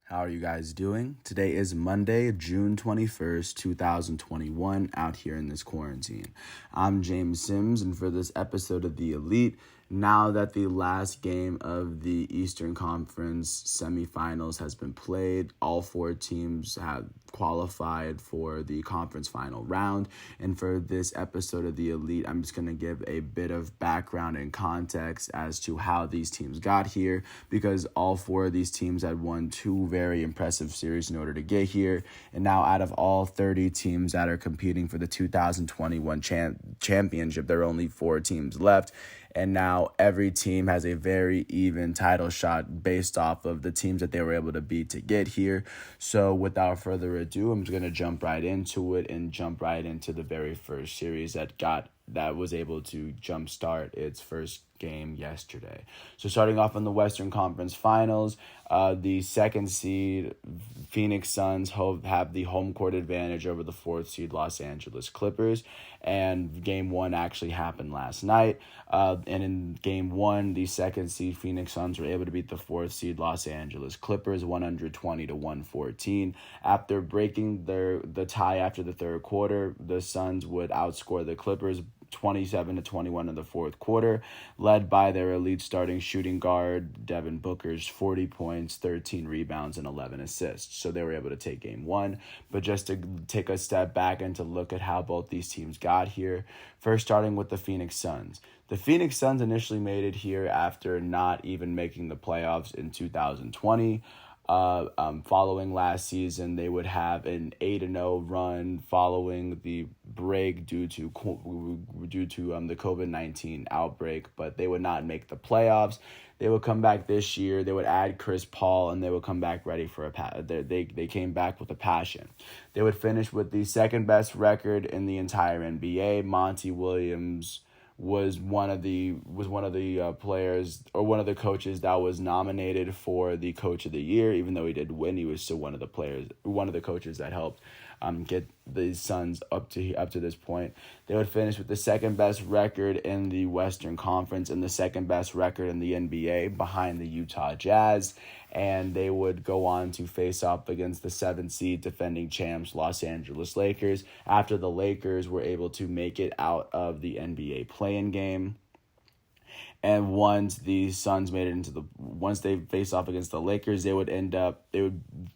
How are you guys doing? Today is Monday, June 21st, 2021, out here in this quarantine. I'm James Sims, and for this episode of The Elite, now that the last game of the Eastern Conference semifinals has been played, all four teams have qualified for the conference final round. And for this episode of The Elite, I'm just going to give a bit of background and context as to how these teams got here, because all four of these teams had won two very impressive series in order to get here. And now out of all 30 teams that are competing for the 2021 championship, there are only four teams left. And now every team has a very even title shot based off of the teams that they were able to beat to get here. So without further ado, I'm just going to jump right into it and jump right into the very first series that was able to jumpstart its first game yesterday. So starting off in the Western Conference Finals, the second seed Phoenix Suns have the home court advantage over the fourth seed Los Angeles Clippers, and game one actually happened last night. And in game one, the second seed Phoenix Suns were able to beat the fourth seed Los Angeles Clippers 120-114. After breaking the tie after the third quarter, the Suns would outscore the Clippers 27-21 in the fourth quarter, led by their elite starting shooting guard Devin Booker's 40 points, 13 rebounds, and 11 assists. So they were able to take game one. But just to take a step back and to look at how both these teams got here, first starting with the Phoenix Suns. The Phoenix Suns initially made it here after not even making the playoffs in 2020. Following last season, they would have an 8-0 run following the break due to the COVID-19 outbreak, but they would not make the playoffs. They would come back this year. They would add Chris Paul, and they would come back ready for they came back with a passion. They would finish with the second best record in the entire NBA. Monty Williams was one of the players, or one of the coaches that was nominated for the coach of the year. Even though he did win, he was still one of the coaches that helped get the Suns up to this point. They would finish with the second best record in the Western Conference and the second best record in the NBA, behind the Utah Jazz. And they would go on to face off against the 7th seed defending champs Los Angeles Lakers, after the Lakers were able to make it out of the NBA play-in game. And once the Suns once they face off against the Lakers, they would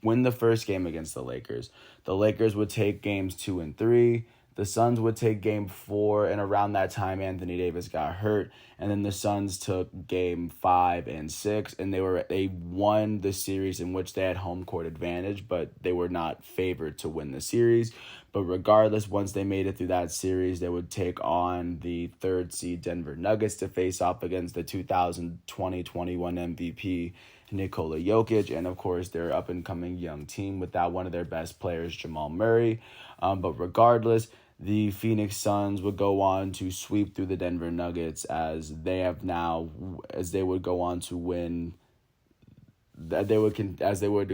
win the first game against the Lakers. The Lakers would take games 2 and 3. The Suns would take game 4, and around that time, Anthony Davis got hurt. And then the Suns took game 5 and 6, and they won the series in which they had home court advantage, but they were not favored to win the series. But regardless, once they made it through that series, they would take on the third seed Denver Nuggets to face off against the 2020-21 MVP Nikola Jokic, and of course their up-and-coming young team without one of their best players, Jamal Murray. But regardless, the Phoenix Suns would go on to sweep through the Denver Nuggets, as they would go on to win. That they would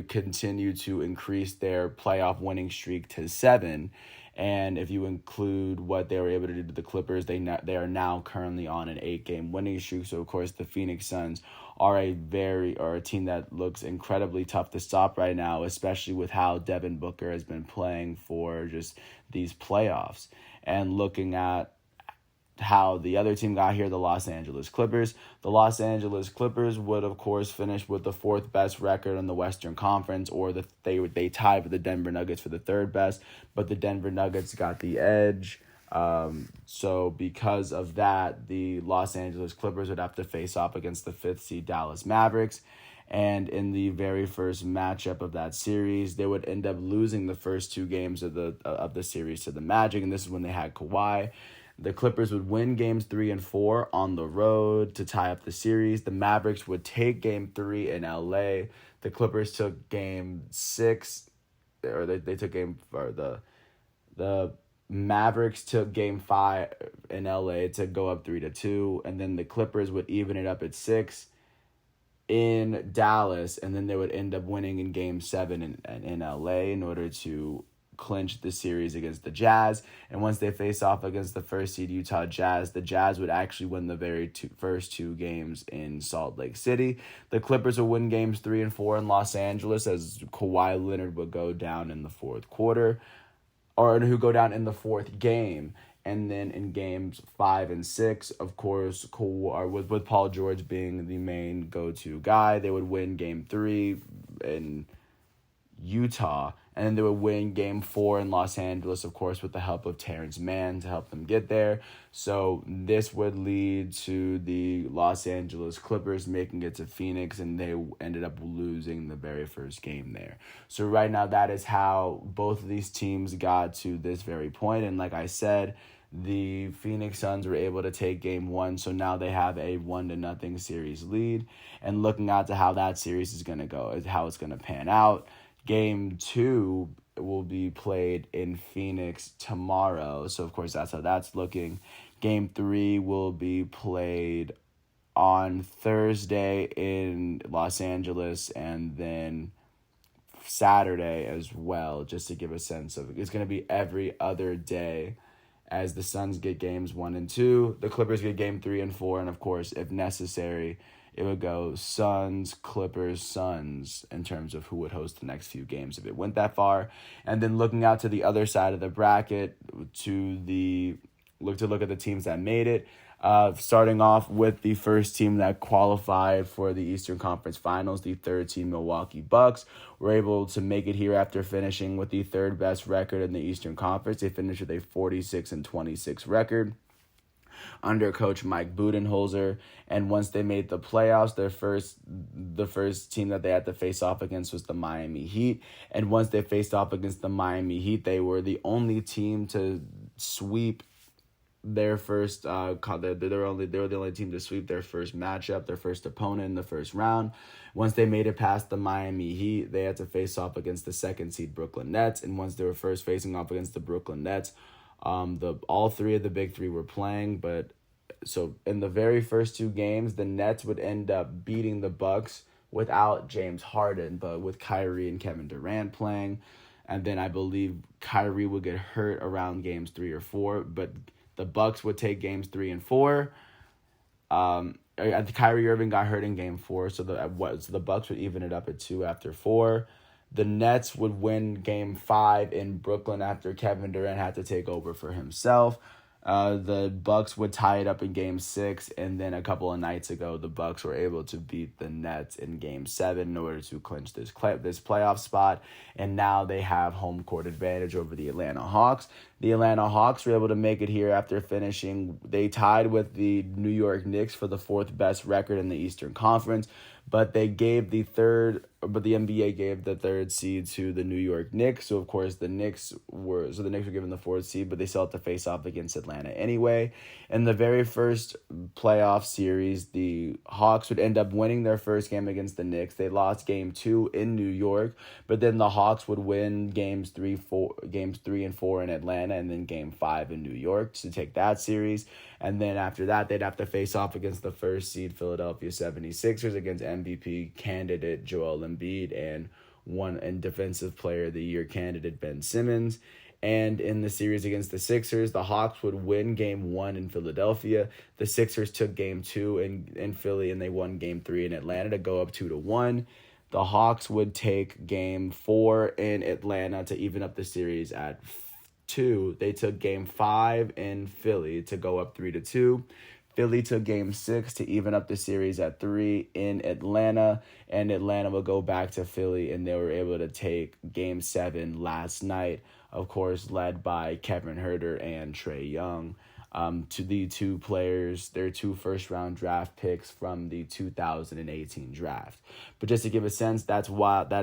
continue to increase their playoff winning streak to 7. And if you include what they were able to do to the Clippers, they are now currently on an 8-game winning streak. So of course the Phoenix Suns are a team that looks incredibly tough to stop right now, especially with how Devin Booker has been playing for just these playoffs. And looking at how the other team got here, the Los Angeles Clippers. The Los Angeles Clippers would, of course, finish with the 4th best record in the Western Conference, or they tied with the Denver Nuggets for the 3rd best, but the Denver Nuggets got the edge. So because of that, the Los Angeles Clippers would have to face off against the 5th seed Dallas Mavericks. And in the very first matchup of that series, they would end up losing the first 2 games of the series to the Magic, and this is when they had Kawhi. The Clippers would win games 3 and 4 on the road to tie up the series. The Mavericks would take game 3 in LA. The Clippers took game 6, or they took the Mavericks took game 5 in LA to go up 3-2, and then the Clippers would even it up at 6 in Dallas, and then they would end up winning in game 7 in LA in order to clinch the series against the Jazz. And once they face off against the first seed Utah Jazz, the Jazz would actually win the first two games in Salt Lake City. The Clippers would win games 3 and 4 in Los Angeles, as Kawhi Leonard would go down in the fourth quarter, or who go down in the fourth game. And then in games 5 and 6, of course, with Paul George being the main go-to guy, they would win game 3 in Utah. And then they would win game 4 in Los Angeles, of course, with the help of Terrence Mann to help them get there. So this would lead to the Los Angeles Clippers making it to Phoenix, and they ended up losing the very first game there. So right now, that is how both of these teams got to this very point. And like I said, the Phoenix Suns were able to take game 1, so now they have a 1-0 series lead. And looking out to how that series is going to go, how it's going to pan out. Game 2 will be played in Phoenix tomorrow, so of course that's how that's looking. Game 3 will be played on Thursday in Los Angeles, and then Saturday as well, just to give a sense of it's going to be every other day, as the Suns get games 1 and 2, the Clippers get game 3 and 4, and of course, if necessary, it would go Suns, Clippers, Suns in terms of who would host the next few games if it went that far. And then looking out to the other side of the bracket, look at the teams that made it. Starting off with the first team that qualified for the Eastern Conference Finals, the third team Milwaukee Bucks, were able to make it here after finishing with the third best record in the Eastern Conference. They finished with a 46-26 record under coach Mike Budenholzer. And once they made the playoffs, the first team that they had to face off against was the Miami Heat. And once they faced off against the Miami Heat, they were the only team to sweep their first they were the only team to sweep their first matchup, their first opponent in the first round. Once they made it past the Miami Heat, they had to face off against the second seed Brooklyn Nets. And once they were first facing off against the Brooklyn Nets, all three of the big three were playing, but so in the very first two games, the Nets would end up beating the Bucks without James Harden, but with Kyrie and Kevin Durant playing. And then I believe Kyrie would get hurt around games 3 or 4, but the Bucks would take games 3 and 4. Kyrie Irving got hurt in game 4, so the Bucks would even it up at 2 after 4. The Nets would win game 5 in Brooklyn after Kevin Durant had to take over for himself. The Bucks would tie it up in game 6, and then a couple of nights ago, the Bucks were able to beat the Nets in game 7 in order to clinch this playoff spot, and now they have home court advantage over the Atlanta Hawks. The Atlanta Hawks were able to make it here after finishing. They tied with the New York Knicks for the 4th best record in the Eastern Conference, but the NBA gave the 3rd seed to the New York Knicks. So of course the Knicks were given the 4th seed, but they still have to face off against Atlanta anyway. In the very first playoff series, the Hawks would end up winning their first game against the Knicks. They lost game 2 in New York, but then the Hawks would win games 3 and 4 in Atlanta, and then game 5 in New York to take that series. And then after that, they'd have to face off against the first seed Philadelphia 76ers, against MVP candidate Joel Embiid and Defensive Player of the Year candidate Ben Simmons. And in the series against the Sixers, the Hawks would win game 1 in Philadelphia. The Sixers took game 2 in Philly, and they won game 3 in Atlanta to go up 2-1. The Hawks would take game 4 in Atlanta to even up the series at 2. They took game 5 in Philly to go up 3-2. Philly took game 6 to even up the series at 3 in Atlanta, and Atlanta will go back to Philly, and they were able to take game 7 last night, of course, led by Kevin Huerter and Trae Young. To the two players, their 2 first-round draft picks from the 2018 draft. But just to give a sense, that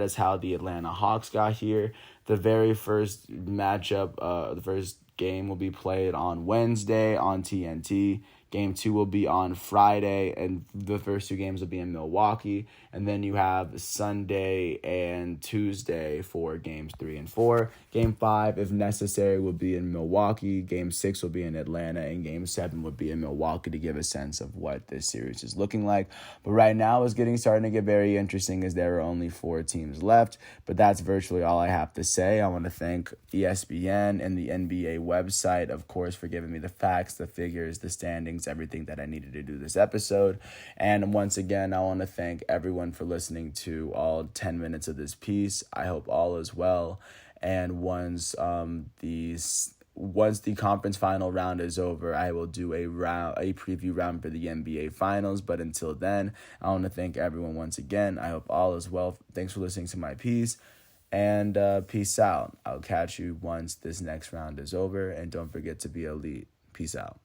is how the Atlanta Hawks got here. The very first matchup, the first game will be played on Wednesday on TNT. Game 2 will be on Friday, and the first two games will be in Milwaukee. And then you have Sunday and Tuesday for Games 3 and 4. Game 5, if necessary, will be in Milwaukee. Game 6 will be in Atlanta, and Game 7 would be in Milwaukee to give a sense of what this series is looking like. But right now it's starting to get very interesting as there are only 4 teams left. But that's virtually all I have to say. I want to thank ESPN and the NBA website, of course, for giving me the facts, the figures, the standings, everything that I needed to do this episode. And once again, I want to thank everyone for listening to all 10 minutes of this piece. I hope all is well. And once the conference final round is over, I will do a preview round for the NBA finals. But until then, I want to thank everyone once again. I hope all is well. Thanks for listening to my piece, and peace out. I'll catch you once this next round is over, and don't forget to be elite. Peace out.